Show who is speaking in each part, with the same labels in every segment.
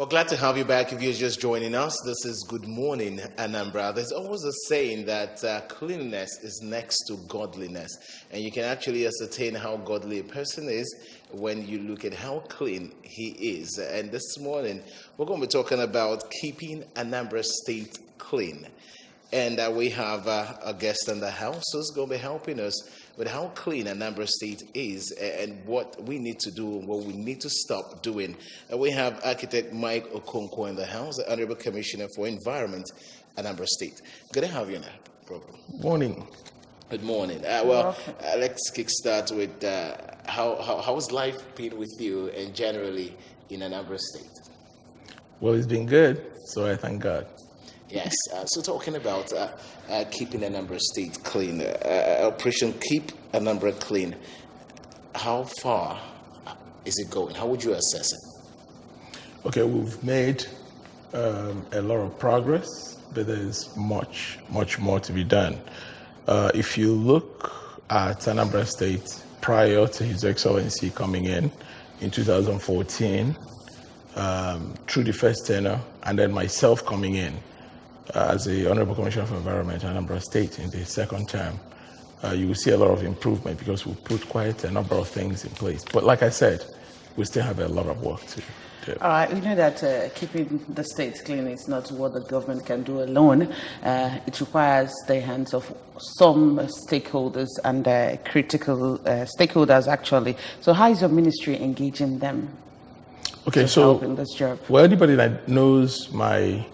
Speaker 1: Well, glad to have you back. If you're just joining us, this is Good Morning, Anambra. There's always a saying that cleanliness is next to godliness. And you can actually ascertain how godly a person is when you look at how clean he is. And this morning, we're going to be talking about keeping Anambra State clean. And we have a guest in the house who's going to be helping us with how clean Anambra State is and what we need to do and what we need to stop doing. And we have Architect Mike Okonkwo in the house, the Honorable Commissioner for Environment, Anambra State. Good to have you in the program.
Speaker 2: Morning.
Speaker 1: Good morning. Let's kickstart with how's life been with you and generally in Anambra State?
Speaker 2: Well, it's been good, so I thank God.
Speaker 1: Yes. So talking about keeping Anambra State clean, Operation Keep Anambra Clean, how far is it going? How would you assess it?
Speaker 2: Okay, we've made a lot of progress, but there's much more to be done. If you look at Anambra State prior to His Excellency coming in 2014, through the first tenure, and then myself coming in, as the Honorable Commissioner for Environment, Anambra State, in the second term, you will see a lot of improvement because we put quite a number of things in place. But like I said, we still have a lot of work to do.
Speaker 3: All right, we know that keeping the state clean is not what the government can do alone. It requires the hands of some stakeholders and critical stakeholders, actually. So how is your ministry engaging them?
Speaker 2: Okay, so
Speaker 3: help in this job?
Speaker 2: Well, anybody that knows my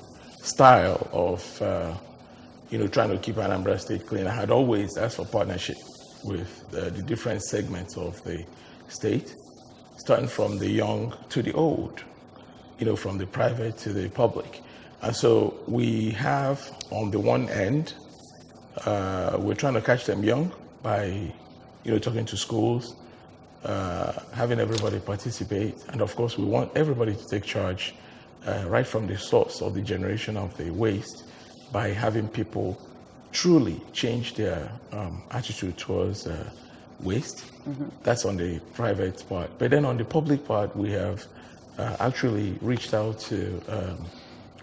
Speaker 2: style of trying to keep Anambra State clean, I had always asked for partnership with the different segments of the state, starting from the young to the old, from the private to the public. And so we have, on the one end, we're trying to catch them young by talking to schools, having everybody participate, and of course we want everybody to take charge right from the source of the generation of the waste by having people truly change their attitude towards waste. Mm-hmm. That's on the private part. But then on the public part, we have actually reached out to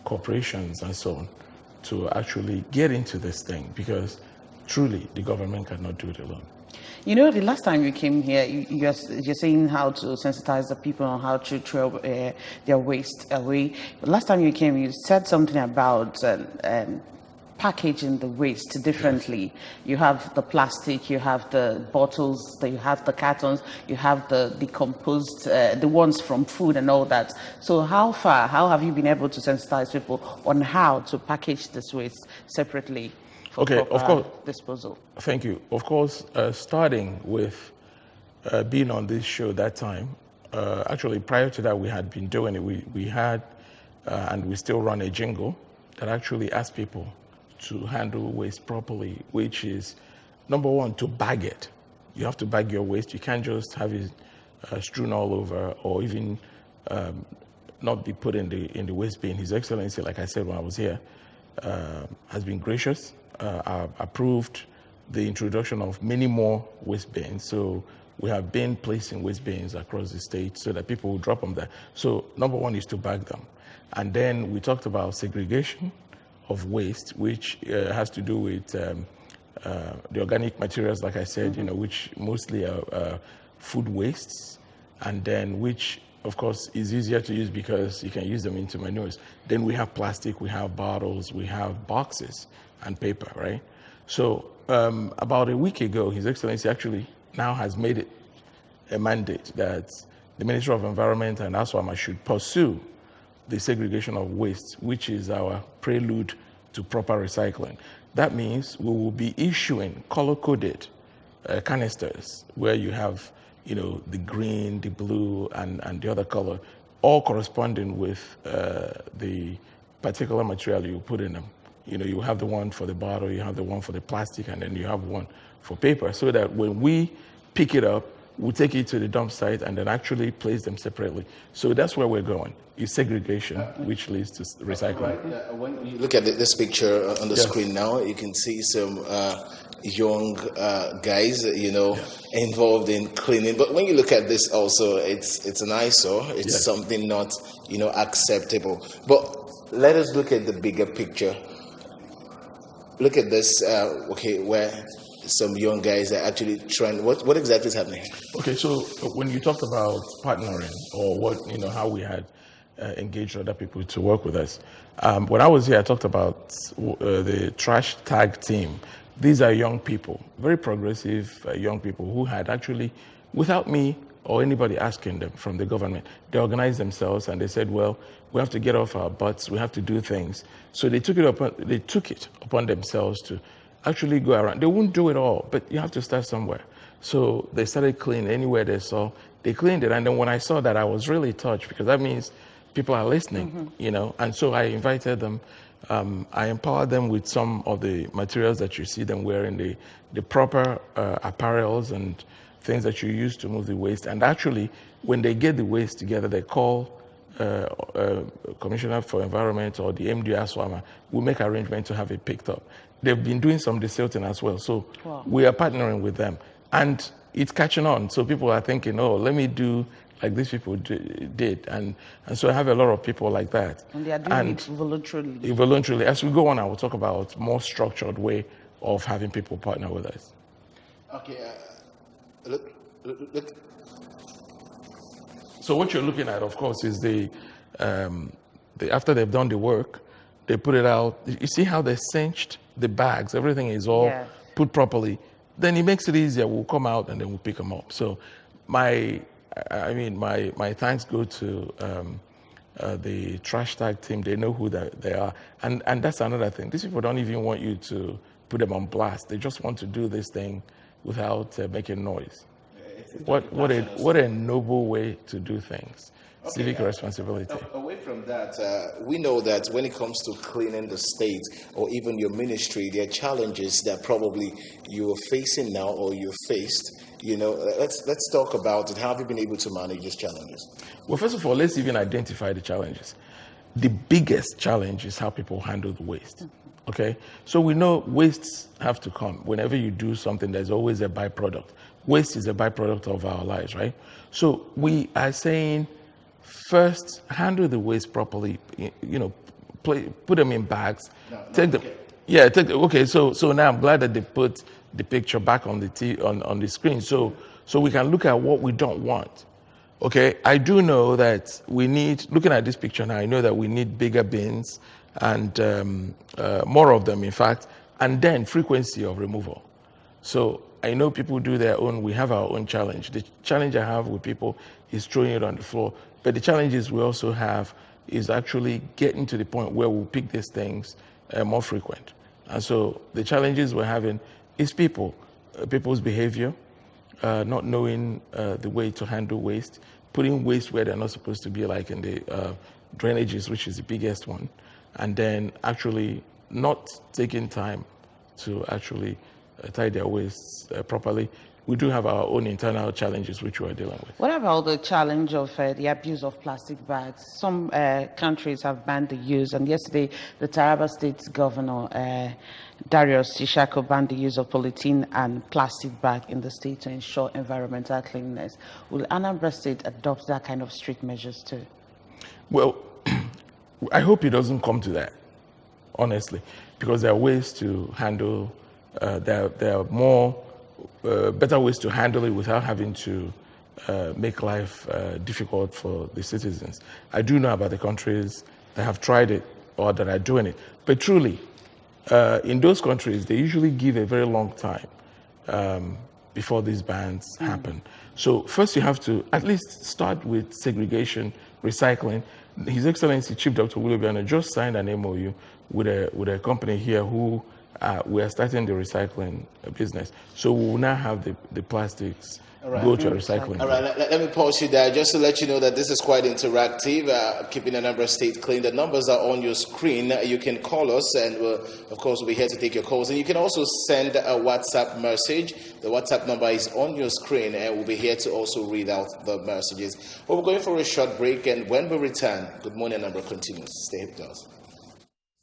Speaker 2: corporations and so on to actually get into this thing because truly the government cannot do it alone.
Speaker 3: You know, the last time you came here, you're saying how to sensitize the people on how to throw their waste away. But last time you came, you said something about packaging the waste differently. Yes. You have the plastic, you have the bottles, you have the cartons, you have the decomposed, the ones from food and all that. So how have you been able to sensitize people on how to package this waste separately?
Speaker 2: Okay, of course.
Speaker 3: Disposal.
Speaker 2: Thank you. Of course, starting with being on this show that time, actually prior to that we had been doing it. We had, and we still run a jingle that actually asks people to handle waste properly, which is, number one, to bag it. You have to bag your waste. You can't just have it strewn all over or even not be put in the waste bin. His Excellency, like I said when I was here, has been gracious. Approved the introduction of many more waste bins. So we have been placing waste bins across the state so that people will drop them there. So number one is to bag them. And then we talked about segregation of waste, which has to do with the organic materials, like I said, mm-hmm. Which mostly are food wastes, and then which, of course, is easier to use because you can use them into manures. Then we have plastic, we have bottles, we have boxes, and paper, right? So about a week ago, His Excellency actually now has made it a mandate that the Ministry of Environment and ASWAMA should pursue the segregation of waste, which is our prelude to proper recycling. That means we will be issuing color-coded canisters where you have, the green, the blue, and the other color, all corresponding with the particular material you put in them. You have the one for the bottle, you have the one for the plastic, and then you have one for paper, so that when we pick it up, we'll take it to the dump site and then actually place them separately. So that's where we're going, is segregation, which leads to recycling.
Speaker 1: Right. When you look at this picture on the screen now, you can see some young guys, involved in cleaning. But when you look at this also, it's an eyesore. It's something not, acceptable. But let us look at the bigger picture. Look at this, where some young guys are actually trying. What exactly is happening?
Speaker 2: Okay, so when you talked about partnering or how we had engaged other people to work with us, when I was here, I talked about the trash tag team. These are young people, very progressive young people who had actually, without me or anybody asking them from the government, they organized themselves and they said, well, we have to get off our butts, we have to do things. So they took it upon themselves to actually go around. They won't do it all, but you have to start somewhere. So they started cleaning anywhere they saw. They cleaned it, and then when I saw that, I was really touched, because that means people are listening, And so I invited them. I empowered them with some of the materials that you see them wearing, the proper apparels and things that you use to move the waste. And actually, when they get the waste together, they call Commissioner for Environment or the MD Aswama. We'll make arrangement to have it picked up. They've been doing some desilting as well. So we are partnering with them. And it's catching on. So people are thinking, let me do like these people did. And so I have a lot of people like that.
Speaker 3: And they are doing it voluntarily.
Speaker 2: Voluntarily. As we go on, I will talk about more structured way of having people partner with us.
Speaker 1: Okay. Look.
Speaker 2: So what you're looking at, of course, is the after they've done the work, they put it out. You see how they cinched the bags? Everything is all put properly. Then it makes it easier. We'll come out and then we'll pick them up. So my thanks go to the trash tag team. They know who they are. And that's another thing. These people don't even want you to put them on blast. They just want to do this thing without making noise. What a noble way to do things. Okay, civic responsibility.
Speaker 1: Away from that, we know that when it comes to cleaning the state or even your ministry, there are challenges that probably you are facing now or you faced. Let's talk about it. How have you been able to manage these challenges?
Speaker 2: Well, first of all, let's even identify the challenges. The biggest challenge is how people handle the waste. Okay, so we know wastes have to come. Whenever you do something, there's always a byproduct. Waste is a byproduct of our lives, right? So we are saying, first, handle the waste properly. Put them in bags. Take them. Okay. Yeah, take them. Okay, so now I'm glad that they put the picture back on the screen, so we can look at what we don't want. Okay, I do know that we need. Looking at this picture now, I know that we need bigger bins and more of them, in fact, and then frequency of removal. So I know people do their own. We have our own challenge. The challenge I have with people is throwing it on the floor. But the challenges we also have is actually getting to the point where we'll pick these things more frequent. And so the challenges we're having is people's behavior, not knowing the way to handle waste, putting waste where they're not supposed to be, like in the drainages, which is the biggest one, and then actually not taking time to actually tie their waste properly. We do have our own internal challenges which we are dealing with. What
Speaker 3: about the challenge of the abuse of plastic bags? Some countries have banned the use, and yesterday the Taraba State Governor, Darius Ishako, banned the use of polythene and plastic bag in the state to ensure environmental cleanliness. Will Anambra State adopt that kind of strict measures too?
Speaker 2: Well, I hope it doesn't come to that, honestly, because there are ways to handle, there are more better ways to handle it without having to make life difficult for the citizens. I do know about the countries that have tried it or that are doing it. But truly, in those countries, they usually give a very long time before these bans happen. So first you have to at least start with segregation, recycling. His Excellency Chief Dr. Willoughby just signed an MOU with a company here who we are starting the recycling business. So we will now have the plastics go to recycling.
Speaker 1: All right, let me pause you there just to let you know that this is quite interactive, keeping Anambra State clean. The numbers are on your screen. You can call us, and of course, we'll be here to take your calls. And you can also send a WhatsApp message. The WhatsApp number is on your screen, and we'll be here to also read out the messages. But we're going for a short break, and when we return, Good Morning Anambra continues. Stay with us.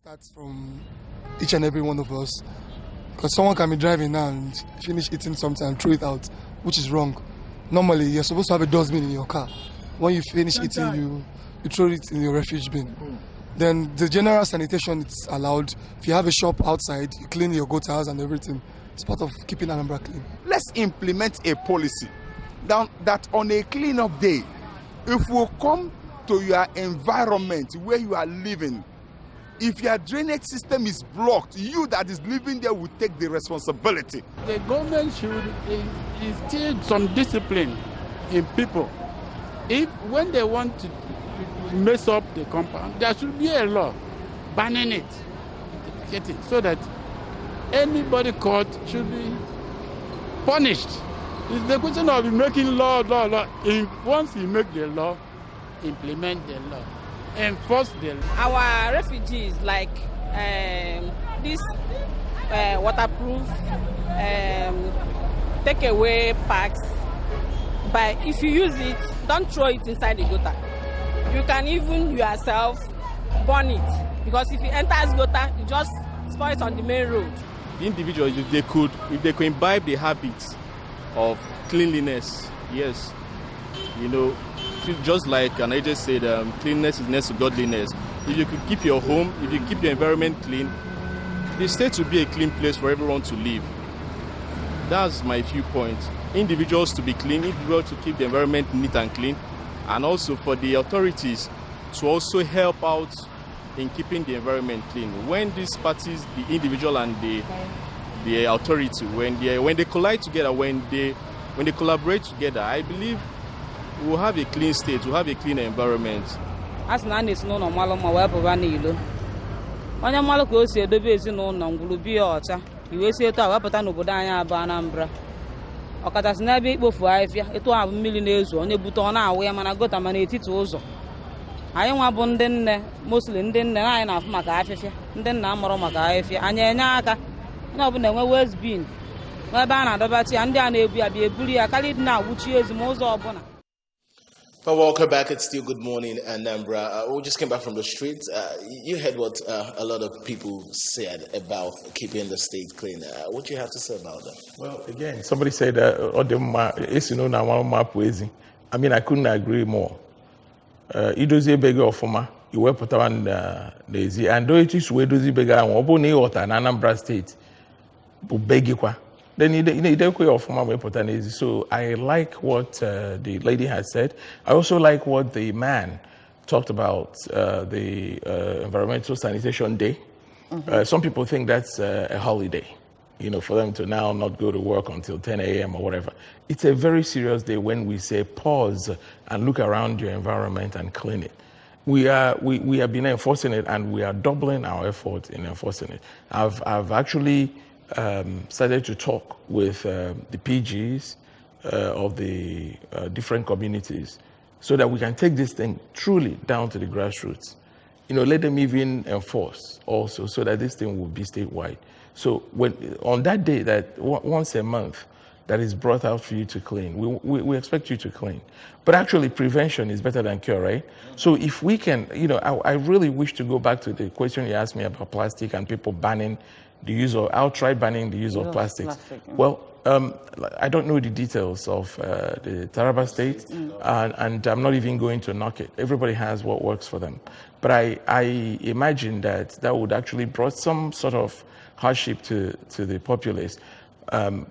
Speaker 4: Starts from each and every one of us. Because someone can be driving now and finish eating something and throw it out, which is wrong. Normally, you're supposed to have a dustbin in your car. When you finish eating, you throw it in your refuge bin. Then the general sanitation is allowed. If you have a shop outside, you clean your gutters and everything. It's part of keeping Anambra clean.
Speaker 5: Let's implement a policy that on a clean-up day, if we come to your environment where you are living, if your drainage system is blocked, you that is living there will take the responsibility.
Speaker 6: The government should instill some discipline in people. If when they want to mess up the compound, there should be a law banning it, so that anybody caught should be punished. It's the question of making law. Once you make the law, implement the law, enforce the law.
Speaker 7: Our refugees, like this waterproof take away packs, but if you use it, don't throw it inside the gutter. You can even yourself burn it, because if it enters gutter, you just spoil it on the main road.
Speaker 8: The individuals, if they could imbibe the habits of cleanliness, yes, just like Anaje said, cleanliness is next to godliness. If you could keep your home, if you keep your environment clean, the state will be a clean place for everyone to live. That's my viewpoint. Individuals to be clean, individuals to keep the environment neat and clean, and also for the authorities to also help out in keeping the environment clean. When these parties, the individual and the authority, when they collide together, when they collaborate together, I believe we'll have a clean state, we'll have a clean environment.
Speaker 7: As na is no normal ma web vanilo. Onye mmalụ ka o si edobe ezinụlọ ngwuru bi ọcha, iwe si etu a wepụta n'obodo anyị abụ Anambra. Ọkachasị n'ebe ikpofu ahịhịa, etu a mmiri na-ezo, onye bute ọ na-awụ ya mana gota mana etiti ụzọ. Anyị nwa bụ ndị nne, mostly ndị nne anyị na-afụ maka afịfịa, ndị nna amụrụ maka afịfịa. Anyị enye aka, onye ọbụla enwe waste bin, ebe a na-adọbachi ya, ndị a na-ebu ya bịa eburu ya karịa ịdị na-awụchi ezi ma ụzọ ọbụla.
Speaker 1: Well, welcome back. It's still Good Morning, Anambra. We just came back from the streets. You heard what a lot of people said about keeping the state clean. What do you have to say about that?
Speaker 2: Well, again, somebody said, I mean, I couldn't agree more. Idozi bega ofuma, iwe potawan nezi, and though it is we dozi bega, obo ne ota na Anambra State, bu begi kwa. Then so I like what the lady has said. I also like what the man talked about, the Environmental Sanitation Day. Some people think that's a holiday, for them to now not go to work until 10 a.m. or whatever. It's a very serious day when we say pause and look around your environment and clean it. We have been enforcing it, and we are doubling our effort in enforcing it. I've actually started to talk with the PGs of the different communities so that we can take this thing truly down to the grassroots. Let them even enforce also so that this thing will be statewide. So on that day, that once a month, that is brought out for you to clean, we expect you to clean. But actually, prevention is better than cure, right? So if we can, I really wish to go back to the question you asked me about plastic and people banning the use of, outright banning the use of plastics. Well, I don't know the details of the Taraba State, and I'm not even going to knock it. Everybody has what works for them. But I imagine that would actually brought some sort of hardship to the populace,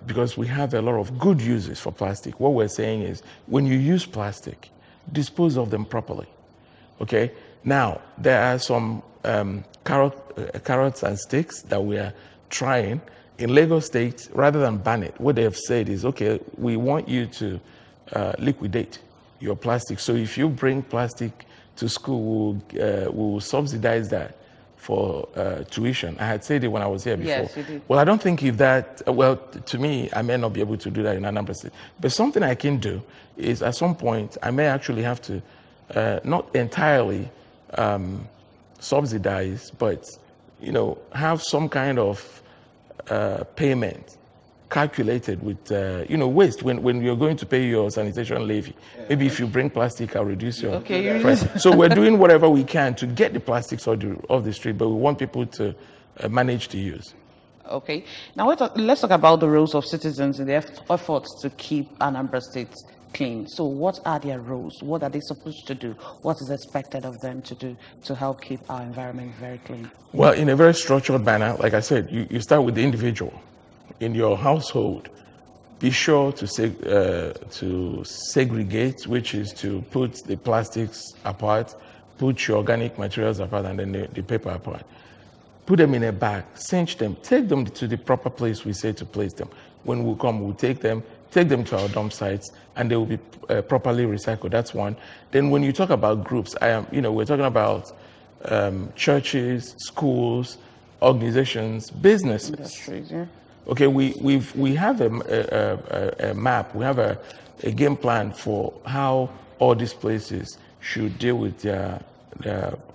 Speaker 2: because we have a lot of good uses for plastic. What we're saying is, when you use plastic, dispose of them properly, okay? Now, there are some carrots and sticks that we are trying. In Lagos State, rather than ban it, what they have said is, okay, we want you to liquidate your plastic. So if you bring plastic to school, we'll subsidize that for tuition. I had said it when I was here before.
Speaker 3: Yes, you did.
Speaker 2: Well, I don't think if that, well, to me, I may not be able to do that in Anambra State. But something I can do is, at some point, I may actually have to not entirely subsidize, but have some kind of payment calculated with waste when you're going to pay your sanitation levy. Maybe if you bring plastic, I'll reduce your price. So we're doing whatever we can to get the plastics off the street, but we want people to manage to use.
Speaker 3: Okay. Now let's talk about the roles of citizens in the efforts to keep Anambra State clean. So what are their roles? What are they supposed to do? What is expected of them to do to help keep our environment very clean?
Speaker 2: Well, in a very structured manner, like I said, you start with the individual. In your household, be sure to segregate, which is to put the plastics apart, put your organic materials apart, and then the paper apart. Put them in a bag, cinch them, take them to the proper place we say to place them. When we come, we'll take them to our dump sites, and they will be properly recycled. That's one. Then when you talk about groups, we're talking about churches, schools, organizations, businesses.
Speaker 3: Industries, yeah.
Speaker 2: Okay, we have a map, we have a game plan for how all these places should deal with their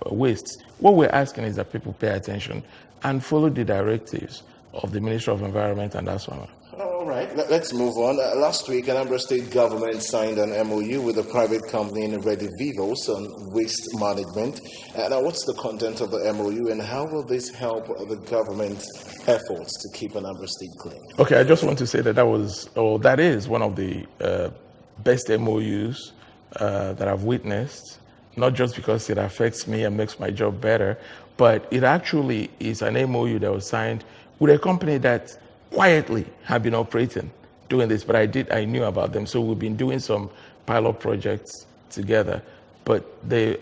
Speaker 2: wastes. What we're asking is that people pay attention and follow the directives of the Ministry of Environment and that's all.
Speaker 1: All right, let's move on. Last week, Anambra State government signed an MOU with a private company in Redivivos on waste management. Now, what's the content of the MOU and how will this help the government's efforts to keep Anambra State clean?
Speaker 2: Okay, I just want to say that is one of the best MOUs that I've witnessed, not just because it affects me and makes my job better, but it actually is an MOU that was signed with a company that quietly have been operating doing this, but I knew about them. So we've been doing some pilot projects together. But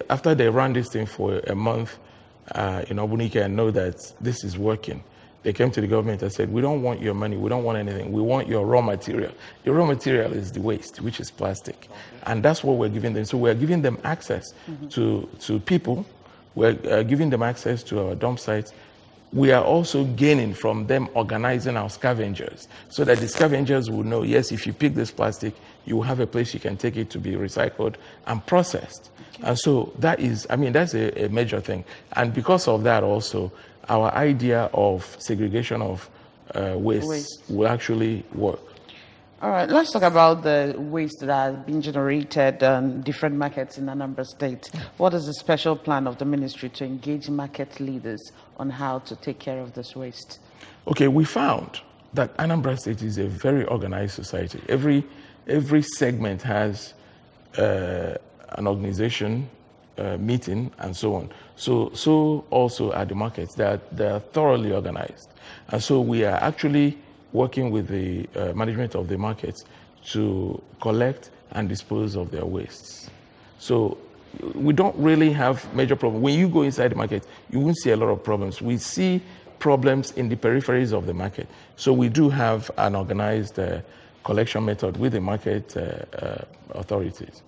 Speaker 2: after they ran this thing for a month, Bunike, and know that this is working. They came to the government and said, we don't want your money, we don't want anything, we want your raw material. Your raw material is the waste, which is plastic. And that's what we're giving them. So we're giving them access to people, we're giving them access to our dump sites. We are also gaining from them organizing our scavengers so that the scavengers will know, yes, if you pick this plastic, you will have a place you can take it to be recycled and processed. Okay. And so that's a major thing. And because of that also, our idea of segregation of waste will actually work.
Speaker 3: All right, let's talk about the waste that has been generated on different markets in Anambra State. What is the special plan of the ministry to engage market leaders on how to take care of this waste?
Speaker 2: Okay, we found that Anambra State is a very organized society. Every segment has an organization meeting and so on. So also at the markets, they're thoroughly organized. And so we are actually working with the management of the markets to collect and dispose of their wastes. So we don't really have major problems. When you go inside the market, you won't see a lot of problems. We see problems in the peripheries of the market. So we do have an organized collection method with the market authorities.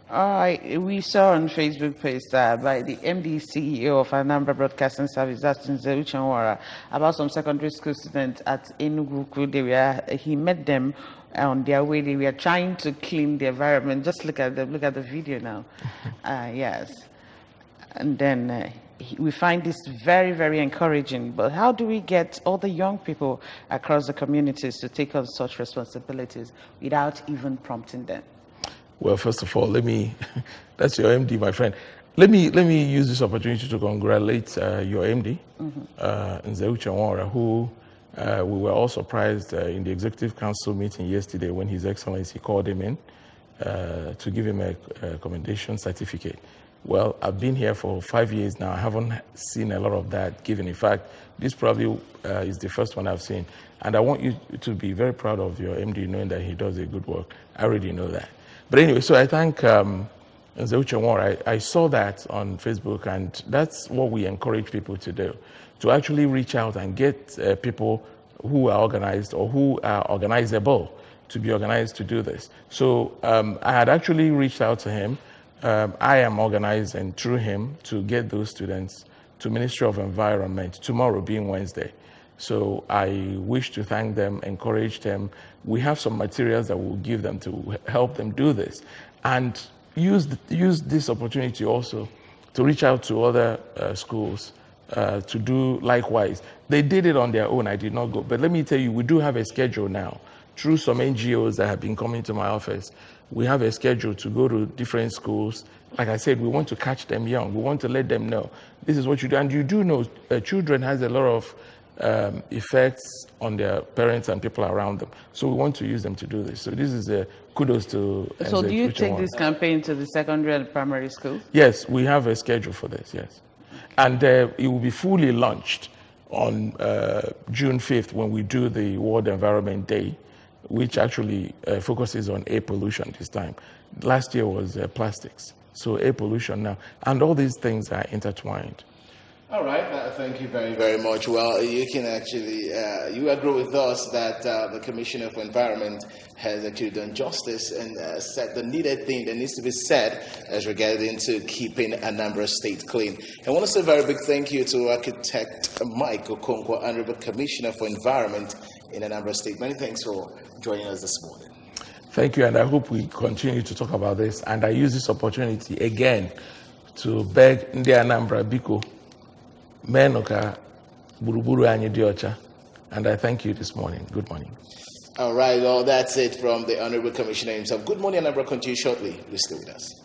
Speaker 3: All right, we saw on Facebook page that by the MD CEO of Anambra Broadcasting Service, that's Nzeru Chanwara, about some secondary school students at Enugu. He met them on their way. They were trying to clean the environment. Just look at the video now. Yes. And then we find this very, very encouraging. But how do we get all the young people across the communities to take on such responsibilities without even prompting them?
Speaker 2: Well, first of all, that's your MD, my friend. Let me use this opportunity to congratulate your MD, Nzeru Chanwara, who we were all surprised in the Executive Council meeting yesterday when His Excellency called him in to give him a commendation certificate. Well, I've been here for 5 years now. I haven't seen a lot of that given. In fact, this probably is the first one I've seen. And I want you to be very proud of your MD, knowing that he does a good work. I already know that. But anyway, so I thank Nzeru Chanwara. I saw that on Facebook, and that's what we encourage people to do, to actually reach out and get people who are organized or who are organizable to be organized to do this. So I had actually reached out to him. I am organized, and through him, to get those students to Ministry of Environment tomorrow being Wednesday. So I wish to thank them, encourage them. We have some materials that we'll give them to help them do this, and use this opportunity also to reach out to other schools to do likewise. They did it on their own. I did not go. But let me tell you, we do have a schedule now through some NGOs that have been coming to my office. We have a schedule to go to different schools. Like I said, we want to catch them young. We want to let them know this is what you do. And you do know children has a lot of effects on their parents and people around them. So we want to use them to do this. So this is a kudos to.
Speaker 3: So do you take this campaign to the secondary and primary school?
Speaker 2: Yes, we have a schedule for this, yes. And it will be fully launched on June 5th when we do the World Environment Day, which actually focuses on air pollution this time. Last year was plastics. So air pollution now. And all these things are intertwined.
Speaker 1: All right, thank you very, very much. Well, you can actually, you agree with us that the Commissioner for Environment has actually done justice and said the needed thing that needs to be said as regarding to keeping Anambra State clean. I want to say a very big thank you to Architect Mike Okonkwo, Honorable Commissioner for Environment in Anambra State. Many thanks for joining us this morning.
Speaker 2: Thank you, and I hope we continue to talk about this. And I use this opportunity again to beg Ndi Anambra Biko, Menoka Buruburu Anyi Diocha, and I thank you this morning. Good morning.
Speaker 1: All right, well, that's it from the Honorable Commissioner himself. Good morning, Anambra. Continue shortly. Please stay with us.